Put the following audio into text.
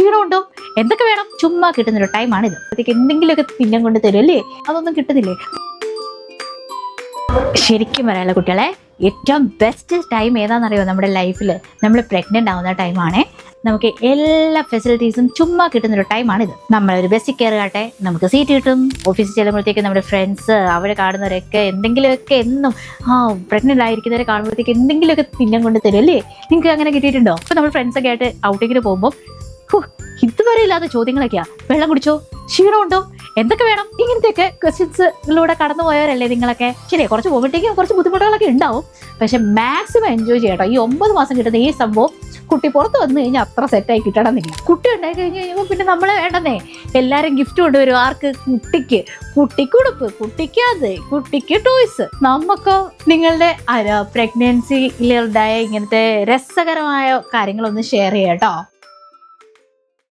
ക്ഷീണമുണ്ടോ, എന്തൊക്കെ വേണം, ചുമ്മാ കിട്ടുന്നൊരു ടൈമാണിത്. അപ്പോഴത്തേക്ക് എന്തെങ്കിലുമൊക്കെ തിന്നാൻ കൊണ്ട് തരും അല്ലേ? അതൊന്നും കിട്ടുന്നില്ലേ? ശരിക്കും പറയാനുള്ള കുട്ടികളെ ഏറ്റവും ബെസ്റ്റ് ടൈം ഏതാണെന്നറിയോ? നമ്മുടെ ലൈഫിൽ നമ്മൾ പ്രഗ്നൻ്റ് ആവുന്ന ടൈമാണേ. നമുക്ക് എല്ലാ ഫെസിലിറ്റീസും ചുമ്മാ കിട്ടുന്നൊരു ടൈമാണിത്. നമ്മളൊരു ബസ്സിൽ കയറുകട്ടെ, നമുക്ക് സീറ്റ് കിട്ടും. ഓഫീസിൽ ചെല്ലുമ്പോഴത്തേക്ക് നമ്മുടെ ഫ്രണ്ട്സ് അവരെ കാണുന്നവരൊക്കെ എന്തെങ്കിലുമൊക്കെ എന്നും പ്രഗ്നൻ്റ് ആയിരിക്കുന്നവരെ കാണുമ്പോഴത്തേക്ക് എന്തെങ്കിലുമൊക്കെ തിന്നാൻ കൊണ്ട് തരും അല്ലേ? നിങ്ങൾക്ക് അങ്ങനെ കിട്ടിയിട്ടുണ്ടോ? അപ്പോൾ നമ്മൾ ഫ്രണ്ട്സൊക്കെ ആയിട്ട് ഔട്ടിങ്ങിന് പോകുമ്പോൾ ഇതുവരെ ഇല്ലാത്ത ചോദ്യങ്ങളൊക്കെയാ. വെള്ളം കുടിച്ചോ, ക്ഷീണമുണ്ടോ, എന്തൊക്കെ വേണം, ഇങ്ങനത്തെയൊക്കെ ക്വസ്റ്റ്യൻസിലൂടെ കടന്നു പോയവരല്ലേ നിങ്ങളൊക്കെ? ശരിയാ, കുറച്ച് പോകുമ്പോഴത്തേക്കും കുറച്ച് ബുദ്ധിമുട്ടുകളൊക്കെ ഉണ്ടാവും. പക്ഷെ മാക്സിമം എൻജോയ് ചെയ്യട്ടോ. ഈ 9 മാസം കിട്ടുന്ന ഈ സംഭവം കുട്ടി പുറത്ത് വന്നു കഴിഞ്ഞാൽ അത്ര സെറ്റായി കിട്ടണമെന്നില്ല. കുട്ടി ഉണ്ടായി കഴിഞ്ഞ് കഴിയുമ്പോൾ പിന്നെ നമ്മളെ വേണ്ടെന്നേ. എല്ലാവരും ഗിഫ്റ്റ് കൊണ്ടുവരും. ആർക്ക്? കുട്ടിക്ക് ഉടുപ്പ്, കുട്ടിക്ക് അത്, കുട്ടിക്ക് ടോയ്സ്. നമുക്കോ നിങ്ങളുടെ പ്രഗ്നൻസിയിലുണ്ടായ ഇങ്ങനത്തെ രസകരമായ കാര്യങ്ങളൊന്ന് ഷെയർ ചെയ്യാം കേട്ടോ.